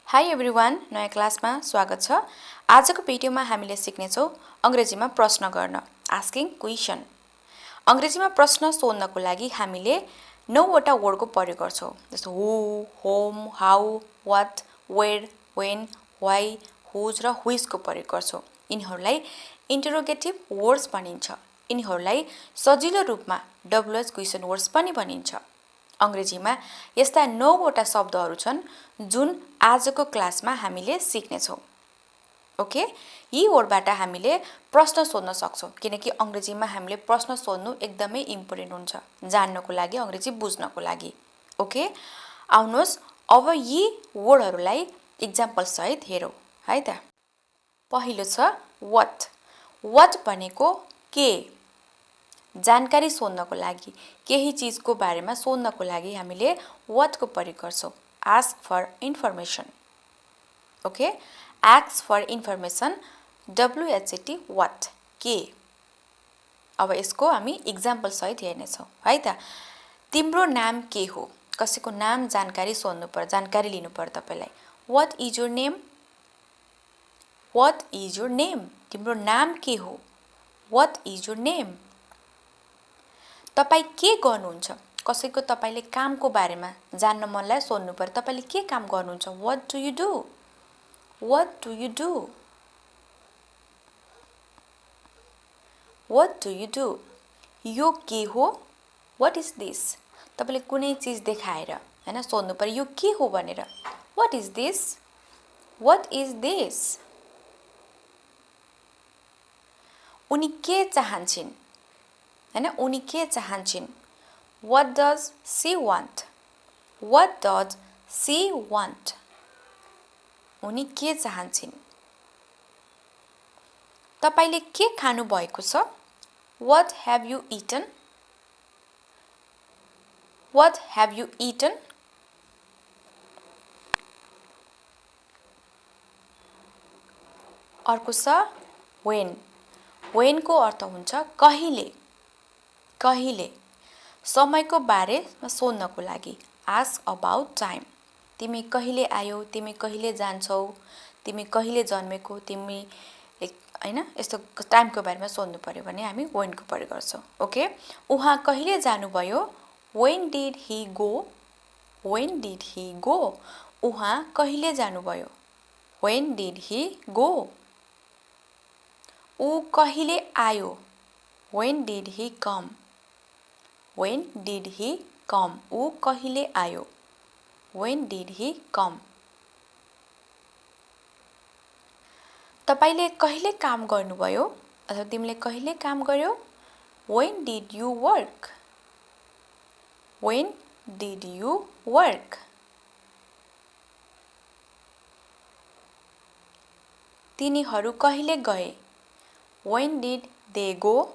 High everyone, नयाँ क्लासमा स्वागत छ। आजको भिडियोमा हामीले सिक्नेछौँ अंग्रेजीमा प्रश्न गर्न, आस्किङ क्वेसन। अंग्रेजीमा प्रश्न सोध्नको लागि हामीले 9वटा वर्डको प्रयोग गर्छौँ, जस्तो who, whom, how, what, where, when, why, whose र हुइजको प्रयोग गर्छौँ। यिनीहरूलाई इन्टरोगेटिभ वर्ड्स भनिन्छ। यिनीहरूलाई सजिलो रूपमा WH क्वेसन वर्ड्स पनि भनिन्छ। अंग्रेजीमा यस्ता 9वटा शब्दहरू छन् जुन आजको क्लासमा हामीले सिक्नेछौँ। ओके, यी वर्डबाट हामीले प्रश्न सोध्न सक्छौँ किनकि अंग्रेजीमा हामीले प्रश्न सोध्नु एकदमै इम्पोर्टेन्ट हुन्छ जान्नको लागि, अंग्रेजी बुझ्नको लागि। ओके, आउनुहोस् अब यी वर्डहरूलाई इक्जाम्पल सहित हेरौँ है त। पहिलो छ व्हाट। व्हाट भनेको के, जानकारी सोध्नको लागि, केही चीजको बारेमा सोध्नको लागि हामीले व्हाट को प्रयोग गर्छौँ। Ask for information. Okay, ask for information, WHAT, what, के। अब यसको हामी इक्जाम्पल सहित हेर्नेछौँ है त। तिम्रो नाम के हो, कसैको नाम जानकारी सोध्नु पर्यो, जानकारी लिनु पर्यो तपाईलाई। What is your name, what is your name, तिम्रो नाम के हो, व्हाट इज योर नेम। तपाई के गर्नुहुन्छ, कसैको तपाईले कामको बारेमा जान्न मनलाई सोध्नु पर्यो, तपाईले के काम गर्नुहुन्छ, what do you do, what do you do, what do you do. यो के हो, व्हाट इज दिस, तपाईले कुनै चीज देखाएर हैन सोध्नु पर्यो यो के हो भनेर, what is this, what is this. उनी के चाहन्छिन् हैन, उनी के चाहन्छिन्, what does she want, what does she want, उनी के चाहन्छिन्। तपाईले के खानु भएको छ, what have you eaten, what have you eaten। अर्को छ when। when को अर्थ हुन्छ कहिले, कहिले, समयको बारेमा सोध्नको लागि। आस्क अबाउट टाइम, तिमी कहिले आयौ, तिमी कहिले जान्छौ, तिमी कहिले जन्मेको, तिमी हैन यस्तो टाइमको बारेमा सोध्नु पर्यो भने हामी when को प्रयोग गर्छौँ। ओके, उहाँ कहिले जानुभयो, when did he go, when did he go, उहाँ कहिले जानुभयो, when did he go। ऊ कहिले आयो, when did he come, when did he come, ऊ कहिले आयो, when did he come। तपाईले कहिले काम गर्नुभयो अथवा तिमीले कहिले काम गर्यौ, when did you work, when did you work। तिनीहरू कहिले गए, when did they go,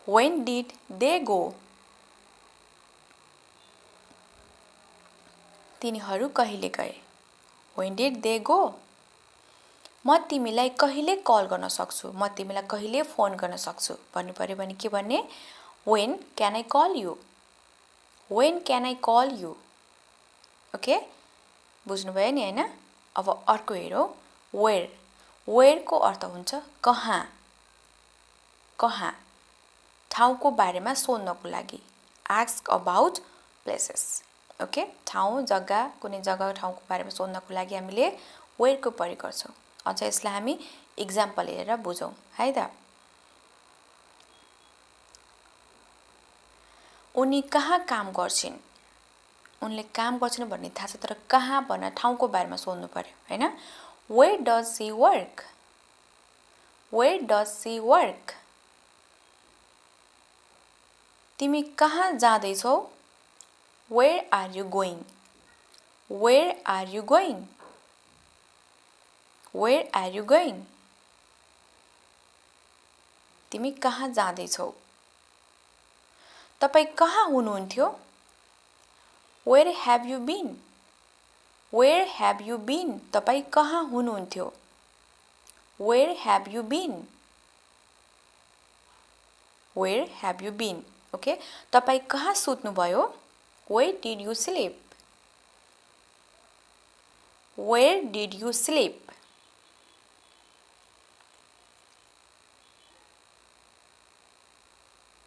when did they go। तिनीहरू कहिले गए, when did they go। म तिमीलाई कहिले कल गर्न सक्छु, म तिमीलाई कहिले फोन गर्न सक्छु भन्नु पर्यो भने के भन्ने, when can I call you, when can I call you। Okay, बुझ्नुभयो नि हैन। अब अर्को हेरौँ where। where को अर्थ हुन्छ कहाँ, कहाँ, ठाउँको बारेमा सोध्नको लागि। Ask about places. ओके, ठाउँ, जग्गा, कुनै जग्गा ठाउँको बारेमा सोध्नको लागि हामीले where को प्रयोग गर्छौँ। अझ यसलाई हामी इक्जाम्पल हेरेर बुझौँ है त। उनी कहाँ काम गर्छिन्, उनले काम गर्छिन् भन्ने थाहा छ तर कहाँ भन्न ठाउँको बारेमा सोध्नु पर्यो हैन। where does she work, where does she work। तिमी कहाँ जाँदैछौ, where are you going, where are you going, where are you going। तिमी कहाँ जाँदैछौ। तपाई कहाँ हुनुहुन्थ्यो, where have you been, where have you been, तपाई कहाँ हुनुहुन्थ्यो, where have you been, where have you been। Okay, तपाई कहाँ सुत्नुभयो, where did you sleep, Where did you sleep?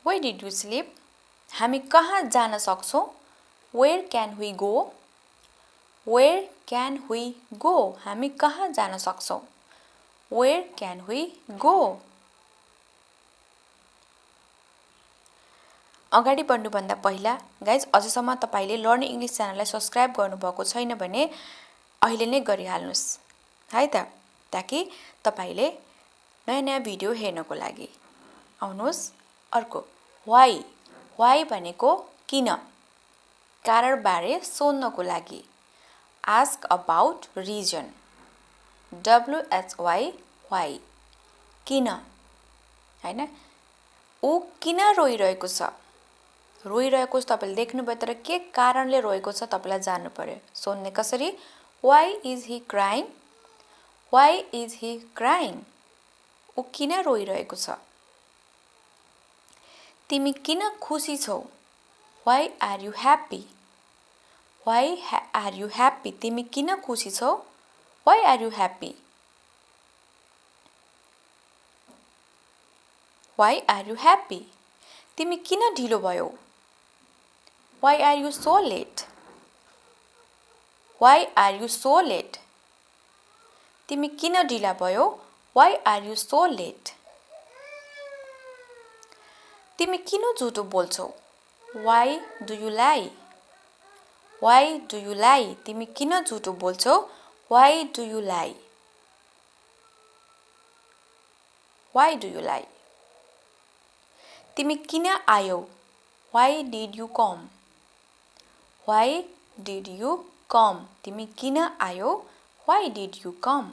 Where did you sleep? हामी कहाँ जान सक्छौं? Where can we go? Where can we go? हामी कहाँ जान सक्छौं? Where can we go? अगाडि बढ्नुभन्दा पहिला गाइज अझसम्म तपाईले लर्न इंग्लिश च्यानललाई सब्स्क्राइब गर्नुभएको छैन भने अहिले नै गरिहाल्नुस् है त ताकि तपाईले नयाँ नयाँ भिडियो हेर्नको लागि आउनुस् अर्को why भनेको किन कारण बारे सोध्नको लागि ask about reason why किन हैन ऊ किन रोइरहेको छ रोइरहेको छ तपाईले देख्नुभयो तर के कारणले रोएको छ तपाईलाई जान्नु पर्यो सोध्ने कसरी why is he crying ऊ किन रोइरहेको छ तिमी किन खुशी छौ why are you happy तिमी किन खुशी छौ why are you happy तिमी किन ढिलो भयो why are you so late तिमी किन ढिला भयो why are you so late तिमी किन झुटो बोल्छौ why do you lie तिमी किन झुटो बोल्छौ why do you lie तिमी किन आयौ why did you come तिमी किन आयौ why did you come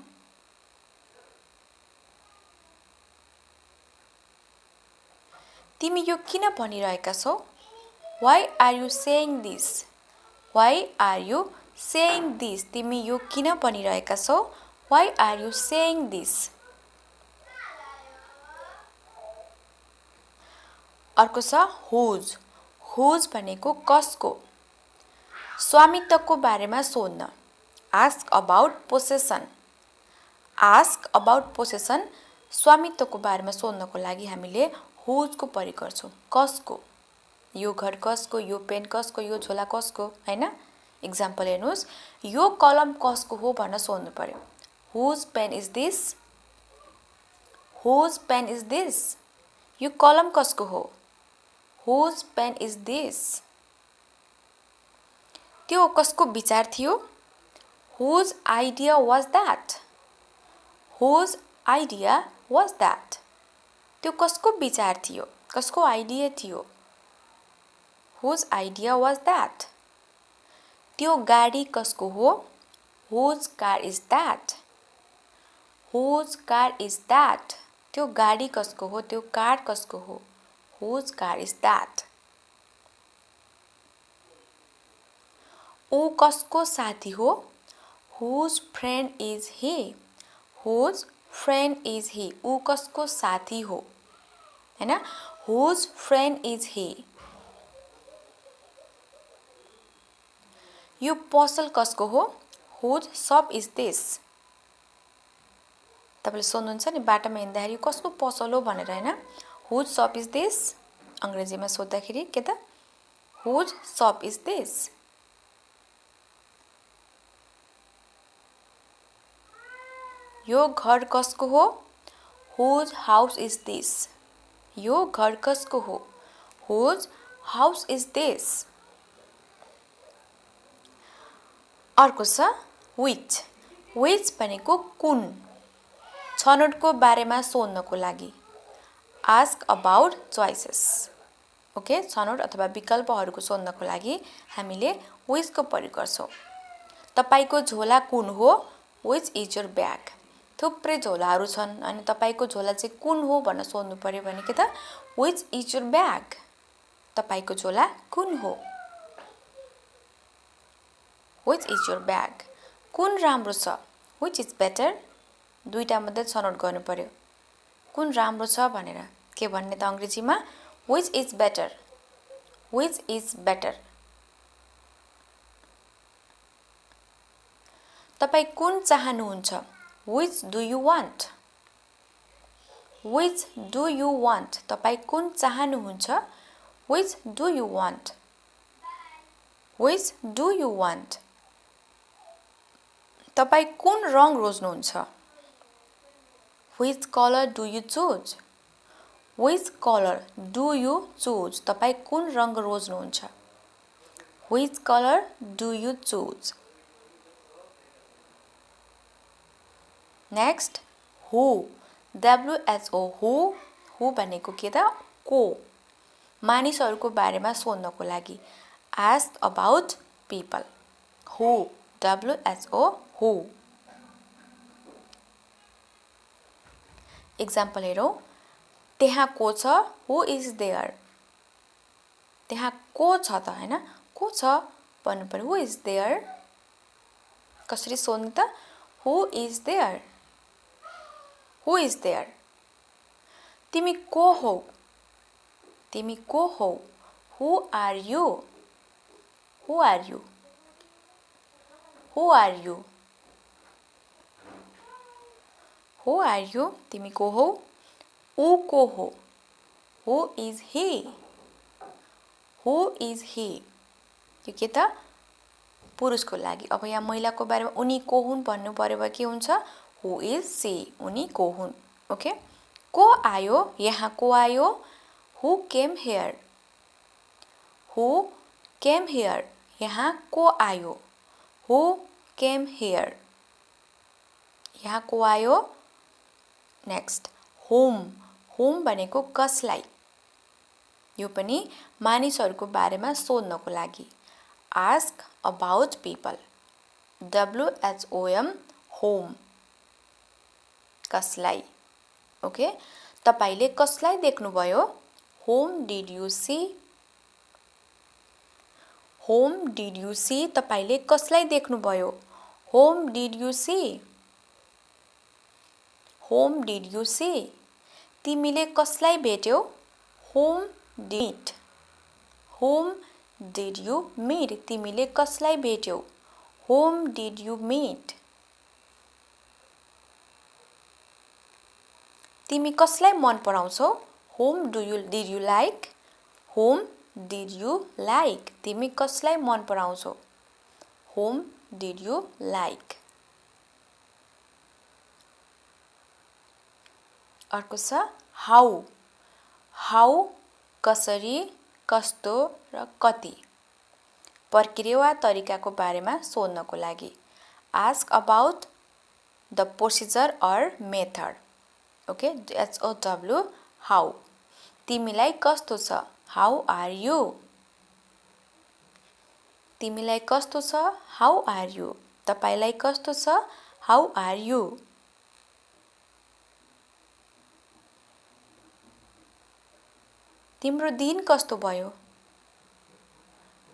तिमी यो किन भनिरहेका छौ why are you saying this तिमी यो किन भनिरहेका छौ why are you saying this अर्को छ whose भनेको कसको स्वामित्वको बारेमा सोध्न ask about possession स्वामित्वको बारेमा सोध्नको लागि हामीले whose को प्रयोग गर्छौं कसको यो घर कसको यो पेन कसको यो झोला कसको हैन एक्जाम्पल हेर्नुस् यो कलम कसको हो भन्न सोध्नु पर्यो whose pen is this यो कलम कसको हो whose pen is this त्यो कसको विचार थियो whose idea was that त्यो कसको विचार थियो कसको आइडिया थियो whose idea was that त्यो गाडी कसको हो whose car is that त्यो गाडी कसको हो त्यो कार कसको हो whose car is that ऊ कसको साथी हो whose friend is he ऊ कसको साथी हो हैन whose friend is he यो पसल कसको हो whose shop is this तपाईले सोध्नुहुन्छ नि बाटामा हिँड्दाखेरि कसको पसल हो भनेर हैन whose shop is this अंग्रेजीमा सोध्दाखेरि के त whose shop is this यो घर कसको हो whose house is this यो घर कसको हो whose house is this अर्को छ which भनेको कुन छनोटको बारेमा सोध्नको लागि ask about choices ओके छनोट अथवा विकल्पहरुको सोध्नको लागि हामीले which को प्रयोग गर्छौं तपाईको झोला कुन हो which is your bag थुप्रै झोलाहरु छन् अनि तपाईको झोला चाहिँ कुन हो भन्न सोध्नु पर्यो भने के त which is your bag तपाईको झोला कुन हो which is your bag कुन राम्रो छ which is better दुईटा मध्ये छनोट गर्नु पर्यो कुन राम्रो छ भनेर के भन्ने त अंग्रेजीमा which is better तपाई कुन चाहनुहुन्छ? Which do you want? Which do you want? तपाई कुन चाहनुहुन्छ? Which do you want? Which do you want? तपाई कुन रङ रोज्नुहुन्छ? Which color do you choose? Which color do you choose? तपाई कुन रङ रोज्नुहुन्छ? Which color do you choose? Next, who? WHO. Who भनेको के त? को. मानिसहरुको बारेमा सोध्नको लागि. Ask about people. Who? WHO. Who? Example हेरौं. त्यहाँ को छ? Who is there? त्यहाँ को छ त हैन? को छ भन्नु पर्यो. Who is there? कसरी सोध्नु त? Who is there? Who is there? तिमी को हौ? तिमी को हौ? Who are you? Who are you? Who are you? Who are you? तिमी को हौ? ऊ को हो? Who is he? Who is he? यो के त? पुरुषको लागि. अब यहाँ महिलाको बारेमा उनी को हुन् भन्नु पर्यो भए के हुन्छ? Who is she? उनी को हुन्. ओके? को आयो? यहाँ को आयो? Who came here? Who came here? यहाँ को आयो? Who came here? यहाँ को आयो? Next, whom. Whom भनेको कसलाई. यो पनि मानिसहरुको बारेमा सोध्नको लागि. Ask about people. WHOM. Whom. कसलाई. ओके? तपाईले कसलाई देख्नुभयो? Whom did you see? Whom did you see? तपाईले कसलाई देख्नुभयो? Whom did you see? Whom did you see? तिमीले कसलाई भेट्यौ? Whom did you meet? Whom did you meet? तिमीले कसलाई भेट्यौ? Whom did you meet? तिमी कसलाई मन पराउँछौ? Whom did you like? Whom did you like? तिमी कसलाई मन पराउँछौ? Whom did you like? अर्को छ how. How कसरी, कस्तो र कति. प्रक्रिया वा तरिकाको बारेमा सोध्नको लागि. Ask about the procedure or method. Okay? HOW. How. तिमीलाई कस्तो छ? How are you? तिमीलाई कस्तो छ? How are you? तपाईलाई कस्तो छ? How are you? तिम्रो दिन कस्तो भयो?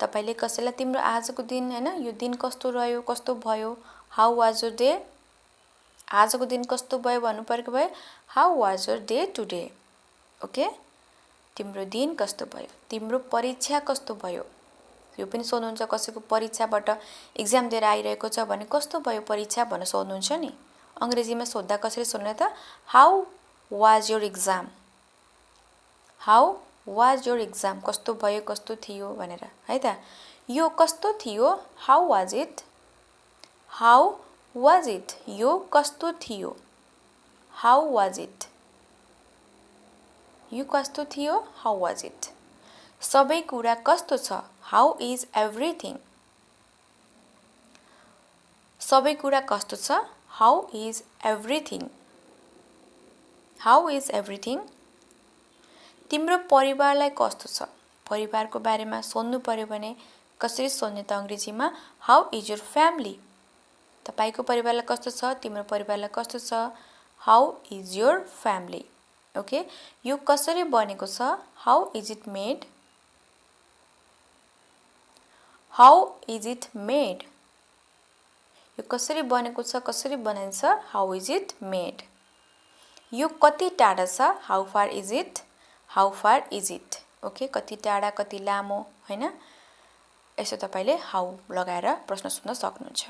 तपाईले कसैलाई तिम्रो आजको दिन हैन यो दिन कस्तो रह्यो, कस्तो भयो? How was your day? आजको दिन कस्तो भयो भन्नु पर्को भए How was your day today? Okay? तिम्रो दिन कस्तो भयो? तिम्रो परीक्षा कस्तो भयो? यो पनि सोध्नुहुन्छ कसैको परीक्षाबाट एक्जाम दिएर आइरहेको छ भने कस्तो भयो परीक्षा भनेर सोध्नुहुन्छ नि. अंग्रेजीमा सोध्दा कसरी सोध्नु त? How was your exam? How was your exam? कस्तो भयो, कस्तो थियो भनेर है त. यो कस्तो थियो? How was it? How was it? यो कस्तो थियो? How was it? यो कस्तो थियो? How was it? सबै कुरा कस्तो छ? How is everything? सबै कुरा कस्तो छ? How is everything? How is everything? तिम्रो परिवारलाई कस्तो छ? परिवारको बारेमा सोध्नु पर्यो भने कसरी सोध्ने त अंग्रेजीमा? How is your family? तपाईको परिवारलाई कस्तो छ? तिम्रो परिवारलाई कस्तो छ? How is your family? Okay? यो कसरी बनेको छ? How is it made? How is it made? यो कसरी बनेको छ? कसरी बनाइन्छ? How is it made? यो कति टाढा छ? How far is it? How far is it? Okay? कति टाढा, कति लामो, हैन? यसो तपाईले how लगाएर प्रश्न सोध्न सक्नुहुन्छ.